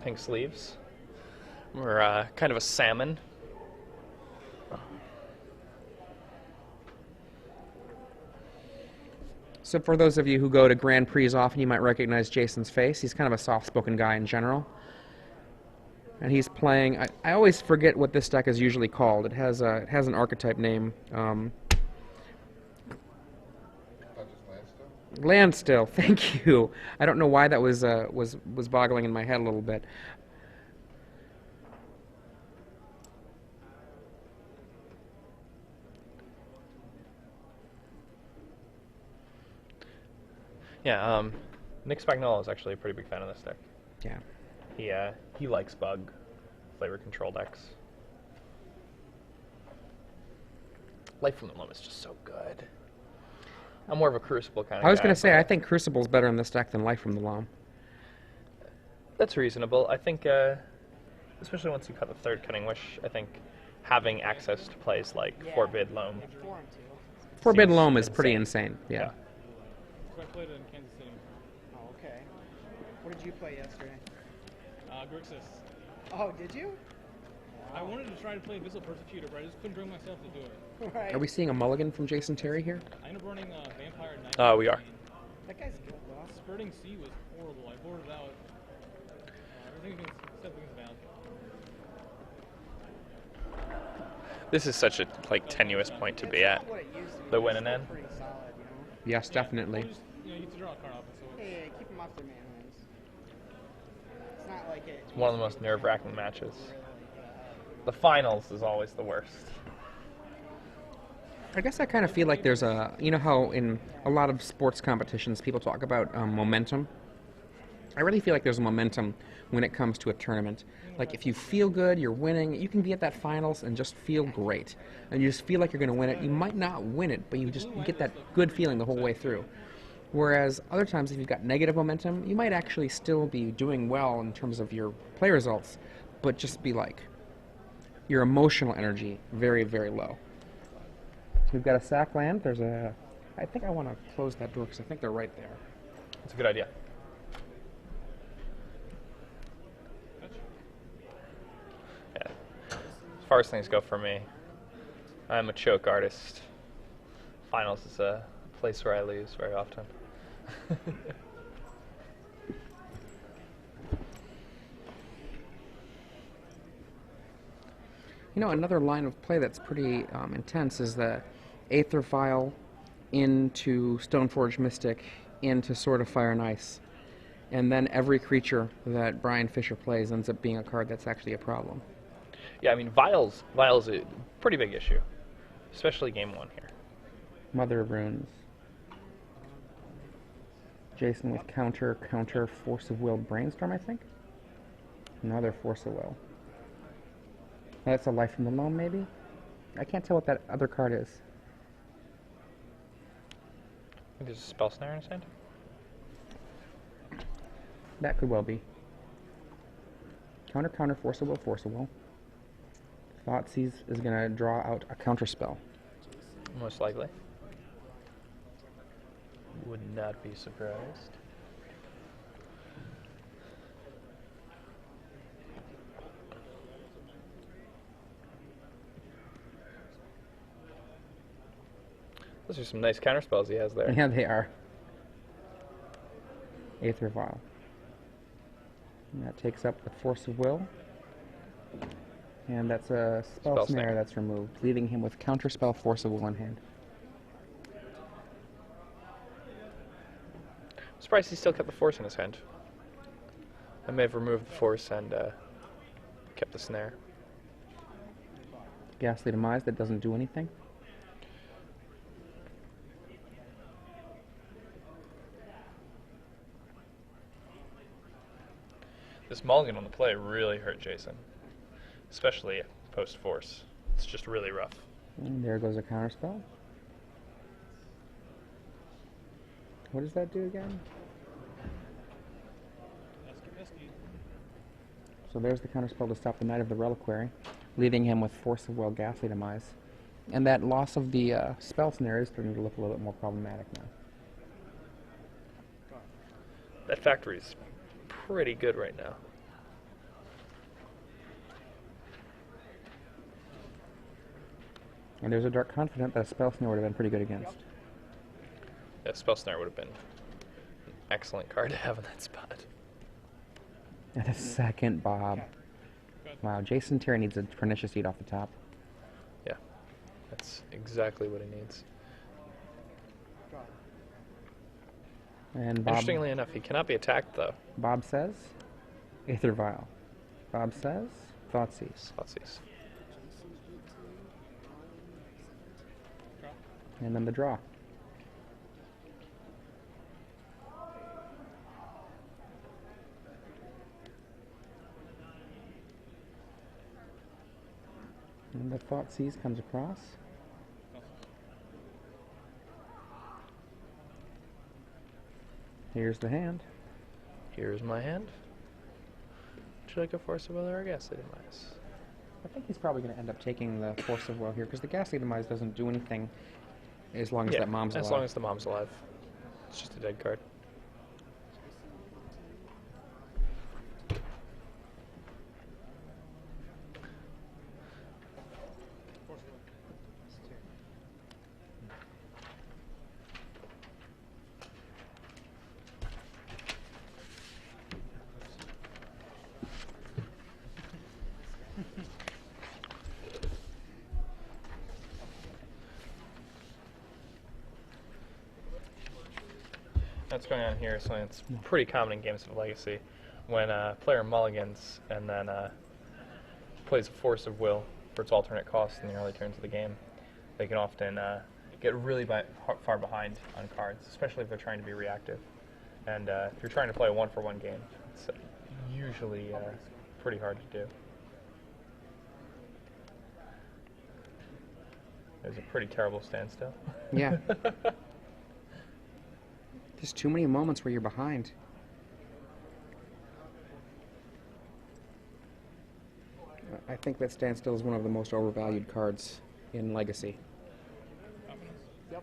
pink sleeves. We're kind of a salmon. So for those of you who go to Grand Prix often, you might recognize Jason's face. He's kind of a soft-spoken guy in general. And he's playing... I always forget what this deck is usually called. It has an archetype name. Landstill, thank you. I don't know why that was boggling in my head a little bit. Yeah, Nick Spagnola is actually a pretty big fan of this deck. Yeah. He likes bug flavor control decks. Life from the Loam is just so good. I'm more of a Crucible kind of guy. I was going to say, I think Crucible's better in this deck than Life from the Loam. That's reasonable. I think, especially once you cut the third Cutting Wish, I think having access to plays like Forbid Loam. Forbid Loam is pretty insane. Yeah. So I played it in Kansas City. Oh, okay. What did you play yesterday? Grixis. Oh, did you? I wanted to try to play Abyssal Persecutor, but I just couldn't bring myself to do it. Right. Are we seeing a mulligan from Jason Terry here? I ended up running Vampire Knight. We are. That guy's good, though. Spurting Sea was horrible. I boarded out. Everything except against Val. This is such a tenuous point to be at. The win and end. Pretty solid, you know? Yes, definitely. Just, you get to draw a card off it, so Hey, keep them off their man wins. It's not like it. It's one of the most nerve-wracking matches. The finals is always the worst. I guess I kind of feel like there's a... You know how in a lot of sports competitions people talk about momentum? I really feel like there's a momentum when it comes to a tournament. Like, if you feel good, you're winning, you can be at that finals and just feel great. And you just feel like you're going to win it. You might not win it, but you get that good feeling the whole way through. Whereas other times, if you've got negative momentum, you might actually still be doing well in terms of your play results, but just be like your emotional energy very, very low. So we've got a sack land. There's a... I think I want to close that door because I think they're right there. It's a good idea. Yeah. As far as things go for me, I'm a choke artist. Finals is a place where I lose very often. You know, another line of play that's pretty intense is the Aether Vial into Stoneforge Mystic into Sword of Fire and Ice. And then every creature that Bryan Fisher plays ends up being a card that's actually a problem. Yeah, I mean, Vial's a pretty big issue, especially game one here. Mother of Runes. Jason with counter, Force of Will, Brainstorm, I think? Another Force of Will. That's a Life from the Loam, maybe? I can't tell what that other card is. I think there's a Spell Snare in his hand. That could well be. Counter, Force of Will. Thoughtseize is going to draw out a counter spell. Most likely. Would not be surprised. Those are some nice counter spells he has there. Yeah, they are. Aether Vial. And that takes up the Force of Will. And that's a Spell Snare that's removed, leaving him with Counterspell, Force of Will in hand. Surprised he still kept the Force in his hand. I may have removed the Force and kept the Snare. Ghastly Demise that doesn't do anything. This mulligan on the play really hurt Jason, especially post-Force. It's just really rough. And there goes a counterspell. What does that do again? So there's the counterspell to stop the Knight of the Reliquary, leaving him with Force of Will, Ghastly Demise. And that loss of the Spell Snare is starting to look a little bit more problematic now. That factory's pretty good right now. And there's a Dark Confidant that a Spell Snare would have been pretty good against. Yeah, Spell Snare would have been an excellent card to have in that spot. And a second Bob. Wow, Jason Terry needs a Pernicious Seed off the top. Yeah, that's exactly what he needs. And Bob, Interestingly enough, he cannot be attacked, though. Bob says, Aether Vial. Bob says, Thoughtseize. Thoughtseize. And then the draw. And the Thoughtseize comes across. Here's the hand. Here's my hand. Would you like a Force of Will or a Ghastly Demise? I think he's probably going to end up taking the Force of Will here, because the Ghastly Demise doesn't do anything as long as that mom's alive. as long as the mom's alive. It's just a dead card. What's going on here is something that's pretty common in games of Legacy. When a player mulligans and then plays a Force of Will for its alternate cost in the early turns of the game, they can often get really far behind on cards, especially if they're trying to be reactive. And if you're trying to play a one-for-one game, it's usually pretty hard to do. There's a pretty terrible standstill. Yeah. There's too many moments where you're behind. I think that Standstill is one of the most overvalued cards in Legacy. Yep.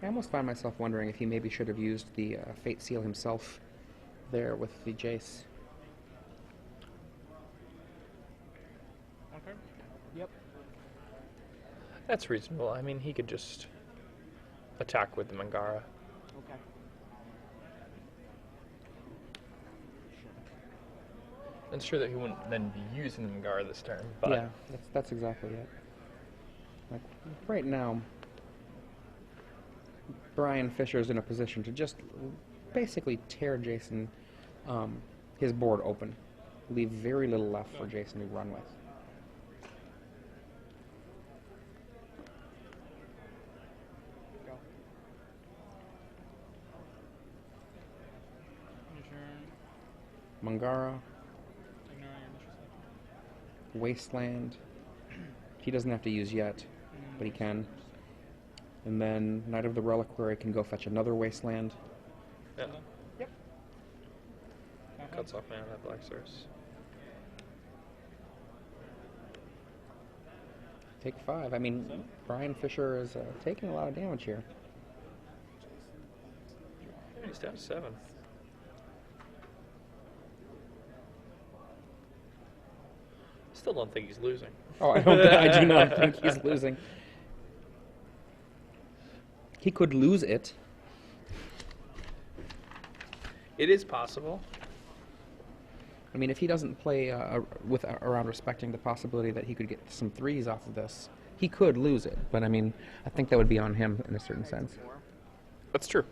I almost find myself wondering if he maybe should have used the Fate Seal himself there with the Jace. One card? Yep. That's reasonable. I mean, he could just attack with the Mangara. Okay. It's true that he wouldn't then be using the Mangara this turn, but Yeah, that's exactly it. Like, right now, Bryan Fisher's in a position to just basically tear Jason, his board open. Leave very little left for Jason to run with. Go. Your turn. Mangara, Ignoring your initial select. Wasteland. He doesn't have to use yet, but he can. And then Knight of the Reliquary can go fetch another Wasteland. yeah, Yep. cuts off mana that Black Source. Take 5. I mean, Bryan Fisher is taking a lot of damage here. He's down to 7. Still don't think he's losing. Oh, I do not think he's losing. He could lose it. It is possible. I mean, if he doesn't play around respecting the possibility that he could get some 3s off of this, he could lose it. But I mean, I think that would be on him in a certain sense. That's true.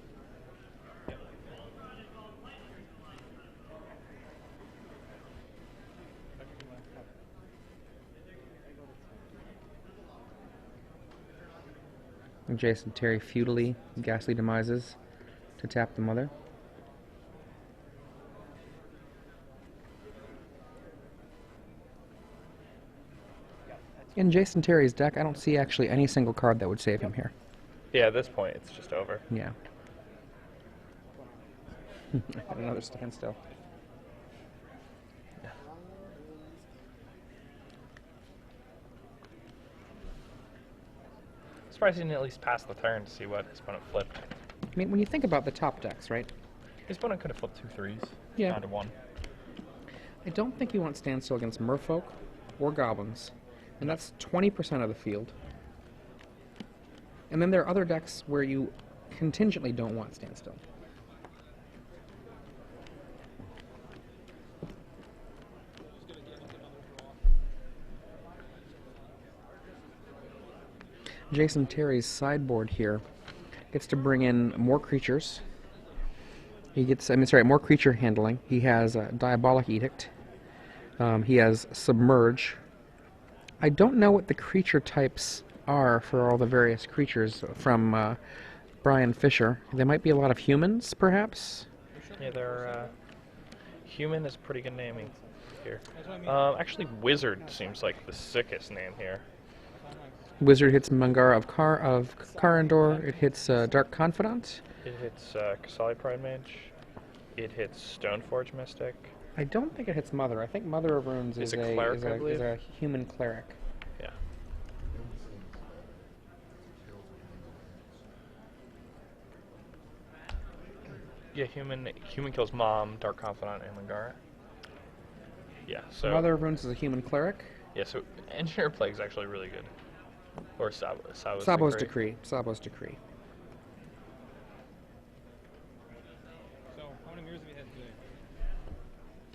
And Jason Terry futilely Ghastly Demises to tap the mother. Yep. That's In Jason Terry's deck, I don't see actually any single card that would save him here. Yeah, at this point, it's just over. Yeah. Another standstill. Surprised he didn't at least pass the turn to see what his opponent flipped. I mean, when you think about the top decks, right? His opponent could have flipped 2 3s. Yeah. Down to 1. I don't think you want standstill against merfolk or goblins. And that's 20% of the field. And then there are other decks where you contingently don't want standstill. Jason Terry's sideboard here gets to bring in more creatures. He gets, more creature handling. He has a Diabolic Edict. He has Submerge. I don't know what the creature types are for all the various creatures from Bryan Fisher. They might be a lot of humans, perhaps? Yeah, they're... human is pretty good naming here. That's what I mean. Actually, Wizard seems like the sickest name here. Wizard hits Mangara of Karandor. It hits Dark Confidant. It hits Kasali Pride Mage. It hits Stoneforge Mystic. I don't think it hits Mother. I think Mother of Runes Is a cleric, I believe? is a human cleric. Yeah. Yeah, human kills Mom, Dark Confidant, and Mangara. Yeah, so... Mother of Runes is a human cleric. Yeah, so Engineer Plague is actually really good. Or Sabo's Decree. Sabo's Decree. So, how many mirrors have you had today?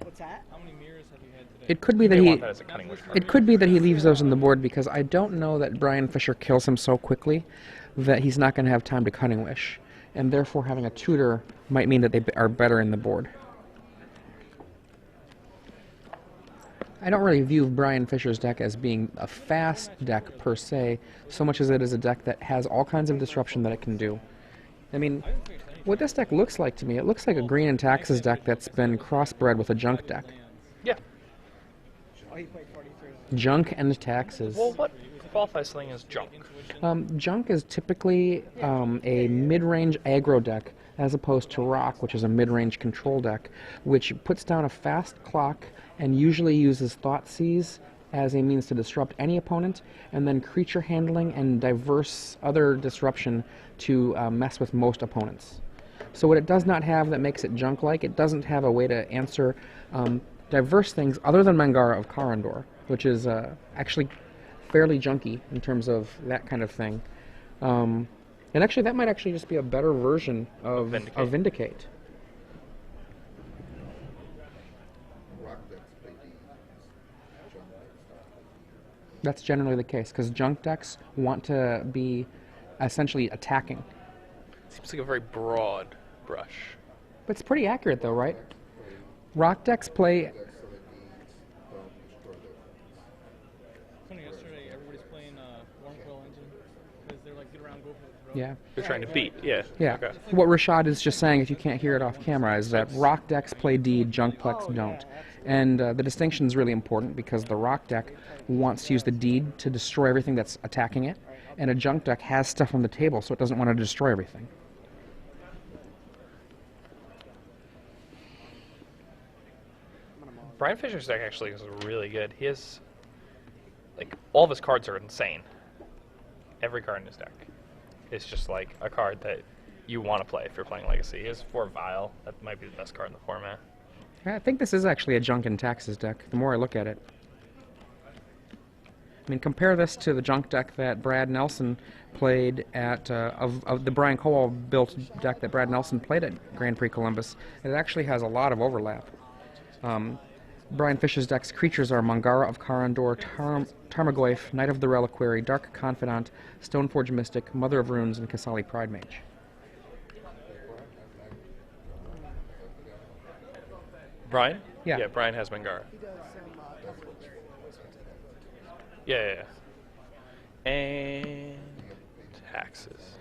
What's that? How many mirrors have you had today? It could be that They he... want that as a Cunning Wish card. It could be that he leaves those on the board because I don't know that Bryan Fisher kills him so quickly that he's not going to have time to Cunning Wish. And therefore having a tutor might mean that they are better in the board. I don't really view Bryan Fisher's deck as being a fast deck per se, so much as it is a deck that has all kinds of disruption that it can do. I mean, what this deck looks like to me, it looks like a green and taxes deck that's been crossbred with a junk deck. Yeah. Oh, he played 43. Junk and taxes. Well, what qualifies something as junk? Junk is typically a mid-range aggro deck, as opposed to Rock, which is a mid-range control deck, which puts down a fast clock and usually uses Thoughtseize as a means to disrupt any opponent, and then creature handling and diverse other disruption to mess with most opponents. So what it does not have that makes it junk-like, it doesn't have a way to answer diverse things other than Mangara of Karandor, which is actually fairly junky in terms of that kind of thing. And actually, that might actually just be a better version of Vindicate. That's generally the case, because junk decks want to be essentially attacking. Seems like a very broad brush. But it's pretty accurate, though, right? Rock decks play... Funny, yesterday everybody's playing Warm Coil Engine because they're like, get around, go for the throw. Yeah. They're trying to beat, yeah. Yeah. Okay. What Rashad is just saying, if you can't hear it off camera, is that rock decks play Deed, junk plex don't. And the distinction is really important because the rock deck wants to use the Deed to destroy everything that's attacking it, and a junk deck has stuff on the table, so it doesn't want to destroy everything. Bryan Fisher's deck actually is really good. He has, like, all of his cards are insane. Every card in his deck is just like a card that you want to play if you're playing Legacy. He has 4 Vile. That might be the best card in the format. I think this is actually a junk and taxes deck, the more I look at it. I mean, compare this to the junk deck that Brad Nelson played at, of the Brian Cowell built deck that Brad Nelson played at Grand Prix Columbus. It actually has a lot of overlap. Bryan Fisher's deck's creatures are Mangara of Karandor, Tarmogoyf, Knight of the Reliquary, Dark Confidant, Stoneforge Mystic, Mother of Runes, and Kasali Pride Mage. Bryan? Yeah. Yeah, Bryan has Mangara. He does some Yeah. And taxes.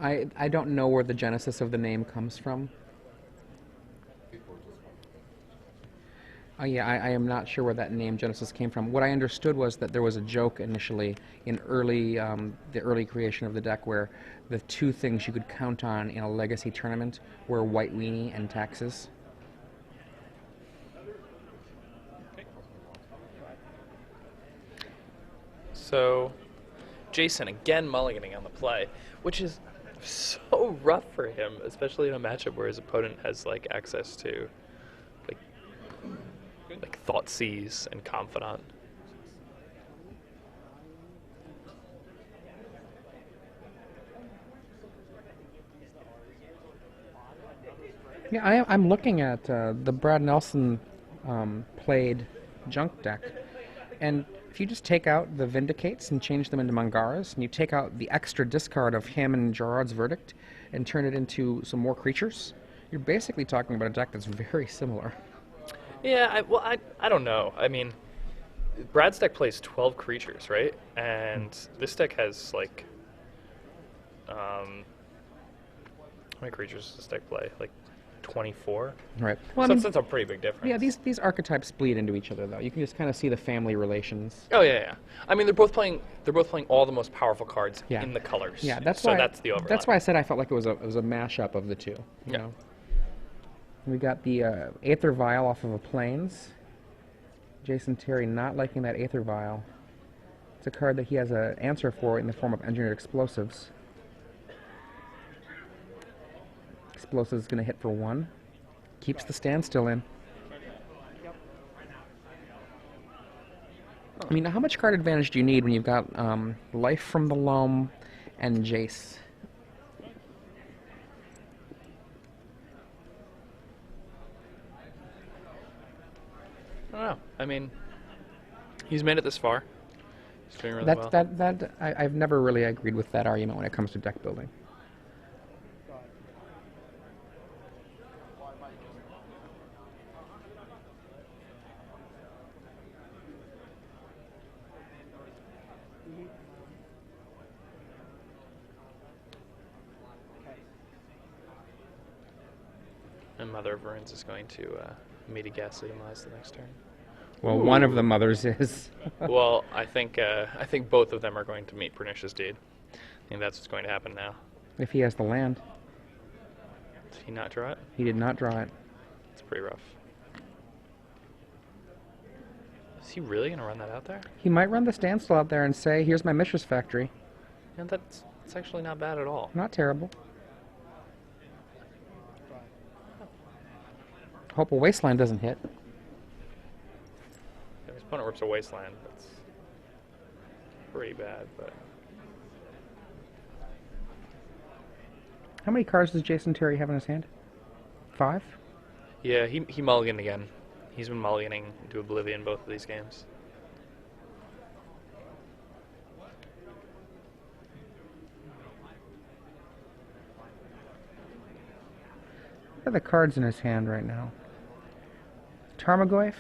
I don't know where the genesis of the name comes from. Yeah, I am not sure where that name Genesis came from. What I understood was that there was a joke initially in the early creation of the deck where the two things you could count on in a legacy tournament were White Weenie and taxes. So, Jason again mulliganing on the play, which is so rough for him, especially in a matchup where his opponent has like access to like Thoughtseize and Confidant. Yeah, I'm looking at the Brad Nelson played junk deck, and if you just take out the Vindicates and change them into Mangaras, and you take out the extra discard of him and Gerard's Verdict and turn it into some more creatures, you're basically talking about a deck that's very similar. Yeah, I don't know. I mean, Brad's deck plays 12 creatures, right? And this deck has like, how many creatures does this deck play? Like 24? Right. Well, Well, that's a pretty big difference. yeah, these archetypes bleed into each other, though. You can just kind of see the family relations. Oh yeah. I mean, they're both playing all the most powerful cards Yeah. in the colors. Yeah, that's so why. that's the overlap. That's why I said I felt like it was a mashup of the two. You know? We got the Aether Vial off of a Plains. Jason Terry not liking that Aether Vial. It's a card that he has an answer for in the form of Engineered Explosives. Explosives is going to hit for 1. Keeps the standstill in. I mean, how much card advantage do you need when you've got Life from the Loam and Jace? I don't know. I mean, he's made it this far. He's doing really well. I've never really agreed with that argument when it comes to deck building. And Mother of Runes is going to Meaty Ghastly Demise the next turn. Well, one of the mothers is. Well, I think both of them are going to meet Pernicious Deed. I think that's what's going to happen now. If he has the land. Did he not draw it? He did not draw it. It's pretty rough. Is he really going to run that out there? He might run the standstill out there and say, here's my Mistress Factory. And that's actually not bad at all. Not terrible. Hope a Wasteland doesn't hit. If his opponent rips a Wasteland, that's pretty bad, but... How many cards does Jason Terry have in his hand? 5? Yeah, he mulliganed again. He's been mulliganing into oblivion both of these games. What are the cards in his hand right now? Tarmogoyf,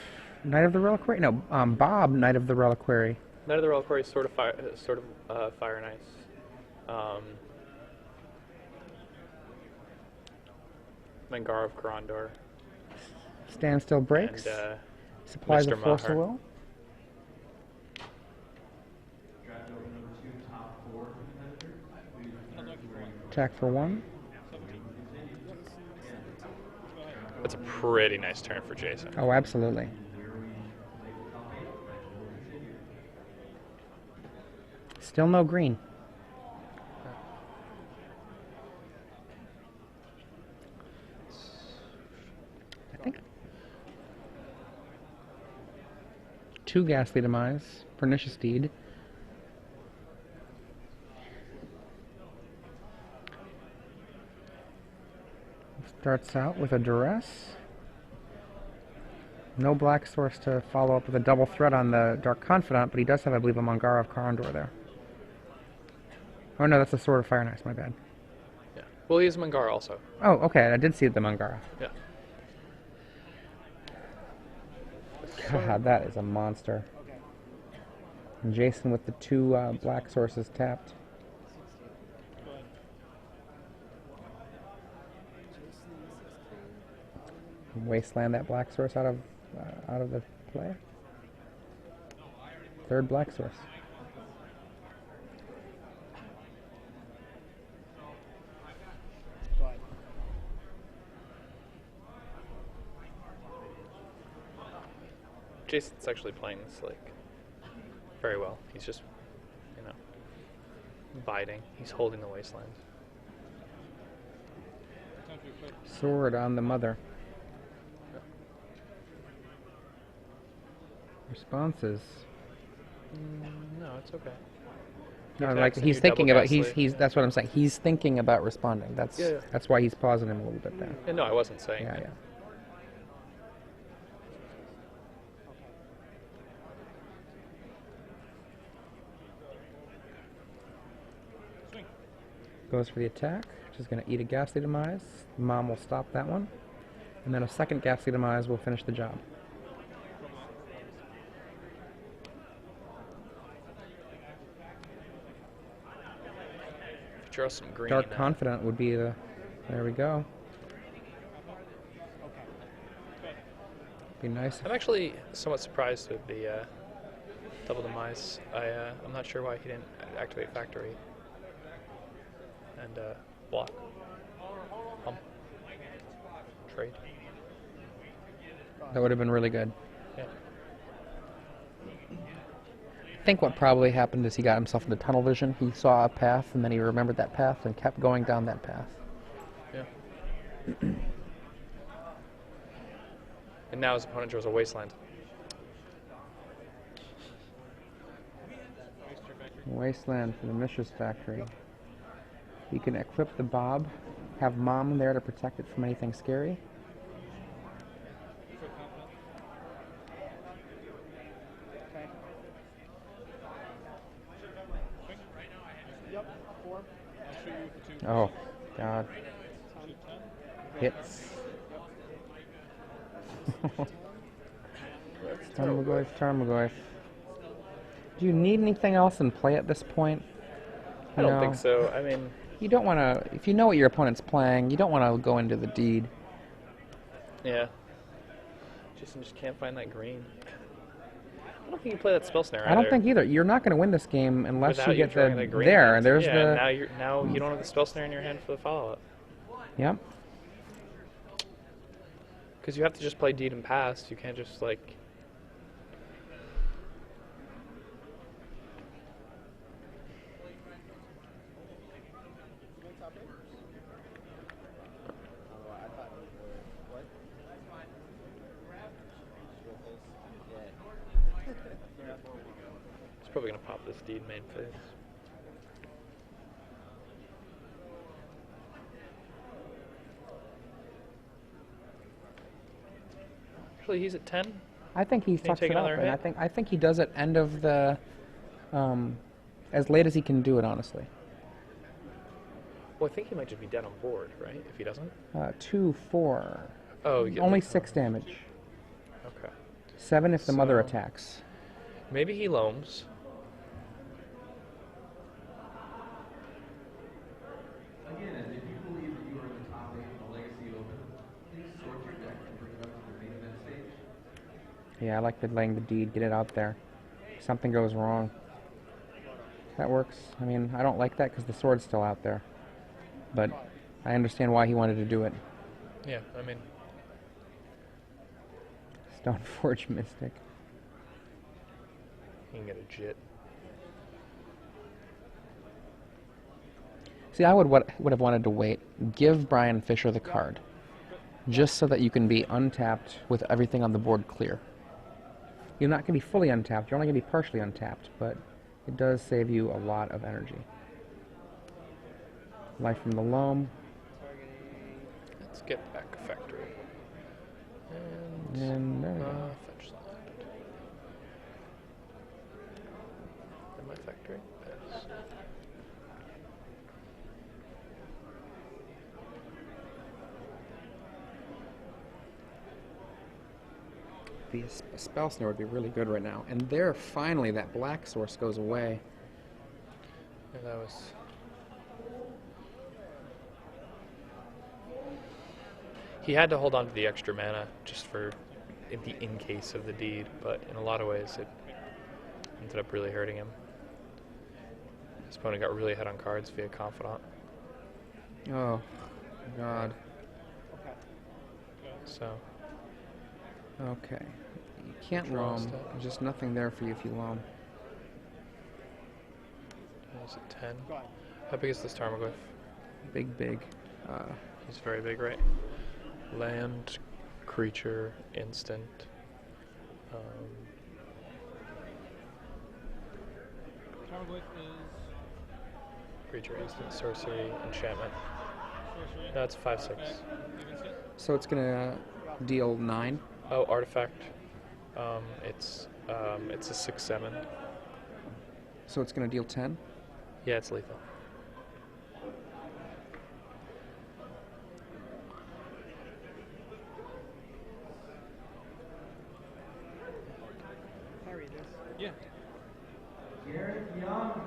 Knight of the Reliquary? No, Bob, Knight of the Reliquary. Knight of the Reliquary is sort of Fire and Ice. Mangar of Corondor. Standstill breaks. And Supplies Mr. of Force Maher. of Will. Attack for 1. That's a pretty nice turn for Jason. Oh, absolutely. Still no green. I think 2 Ghastly Demise, Pernicious Deed. Starts out with a Duress. No black source to follow up with a double threat on the Dark Confidant, but he does have, I believe, a Mangara of Corondor there. Oh no, that's a Sword of Fire and Ice, my bad. Yeah. Well, he has Mangar also. Oh, okay, I did see the Mangara. Yeah. God, that is a monster. And Jason with the 2 black sources tapped. Wasteland that black source out of out of the play. Third black source. Go ahead. Jason's actually playing this like very well. He's just, you know, biding. He's holding the wasteland. Time for your click. Sword on the mother. Responses. No, it's okay. No, attacks like and he's you thinking double about he's ghastly. he's that's what I'm saying. He's thinking about responding. That's Yeah. that's why he's pausing him a little bit there. Yeah, no, I wasn't saying Yeah, that. yeah. Swing. Goes for the attack, which is going to eat a ghastly demise. Mom will stop that one, and then a second ghastly demise will finish the job. Draw some green. Dark Confidant would be the. There we go. Be nice. I'm actually somewhat surprised with the double demise. I'm not sure why he didn't activate factory and block. Trade. That would have been really good. Yeah. I think what probably happened is he got himself into tunnel vision. He saw a path, and then he remembered that path and kept going down that path. Yeah. And now his opponent draws a wasteland. Waste your factory. Wasteland for the Mishra's Factory. You can equip the Bob, have Mom there to protect it from anything scary. Feel confident. Okay. Swing. Yep. 4. I'll shoot you for 2. Oh, God. Shoot 10. Hits. Tarmogoyf, Tarmogoyf. Do you need anything else in play at this point? I don't No. think so. I mean, You don't want to, if you know what your opponent's playing, you don't want to go into the deed. yeah. Jason just can't find that green. I don't think you play that spell snare I don't either. think either. You're not going to win this game unless Without you get drawing the that green there. hand. There's yeah, the. now you don't have the spell snare in your hand for the follow up. Yep. Because you have to just play deed and pass. You can't just like. He's probably gonna pop this deed main phase. Actually, he's at 10. I think he you sucks take it up, another and hit? I think he does it end of the, as late as he can do it. Honestly, Well, I think he might just be dead on board, right? If he doesn't. 2, 4, Oh, you get only the- 6 damage. Okay. 7 if the mother So- attacks. Maybe he loams. Again, if you believe that you are in the top 8 in the Legacy Open, please sort your deck and bring it up to the main event stage. Yeah, I like laying the deed, get it out there. If something goes wrong. That works. I mean, I don't like that because the sword's still out there. But I understand why he wanted to do it. Yeah, I mean, Stoneforge Mystic. he can get a jit. See, I would have wanted to wait. Give Bryan Fisher the card. Just so that you can be untapped with everything on the board clear. You're not going to be fully untapped. You're only going to be partially untapped, but it does save you a lot of energy. Life from the Loam. Let's get back factory. And And there we go. fetch land. In my factory. Pass. The spell snare would be really good right now. And there, finally, that black source goes away. And that was. He had to hold on to the extra mana just for in case of the deed, but in a lot of ways it ended up really hurting him. His opponent got really ahead on cards via Confidant. Oh, God. So, Okay. You can't Draw loam. step. There's just nothing there for you if you loam. is it 10? Go ahead. How big is this Tarmogoyf? Big, big. He's very big, right? Land, creature, instant. Tarmogoyf is Creature, instant, sorcery, enchantment. sorcery. That's 5/6. Effect, even set. So it's gonna deal 9. Oh, artifact. It's a 6/7. So it's gonna deal 10. Yeah, it's lethal. Parry this. Yeah. Garrett Young.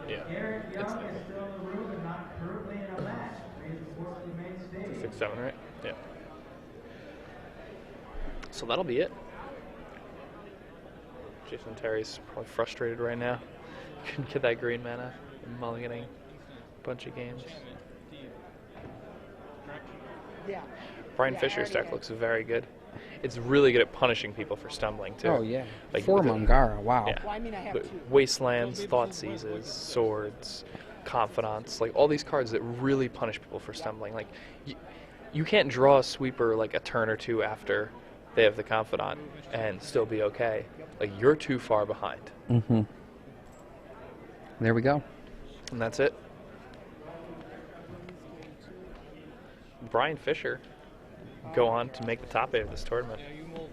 Yeah. Garrett It's Young is lethal. still in the room and not currently in a match. He's unfortunately main stage. 6/7, right? Yeah. So that'll be it. Jason Terry's probably frustrated right now. Couldn't get that green mana. Mulliganing a bunch of games. Enchantment. Deed. Correct. Yeah. Bryan Yeah, I Fisher's already deck had- looks very good. It's really good at punishing people for stumbling too. Oh, yeah. Like, 4 look at- Mangara. Wow. Yeah. Well, I mean, I have But two. Wastelands, Thought Seizes, Swords, Confidants, like all these cards that really punish people for stumbling. Like, you can't draw a sweeper like a turn or two after they have the Confidant and still be okay. Like, you're too far behind. Mm-hmm. There we go. And that's it. Bryan Fisher go on to make the top 8 of this tournament. Yeah, you mold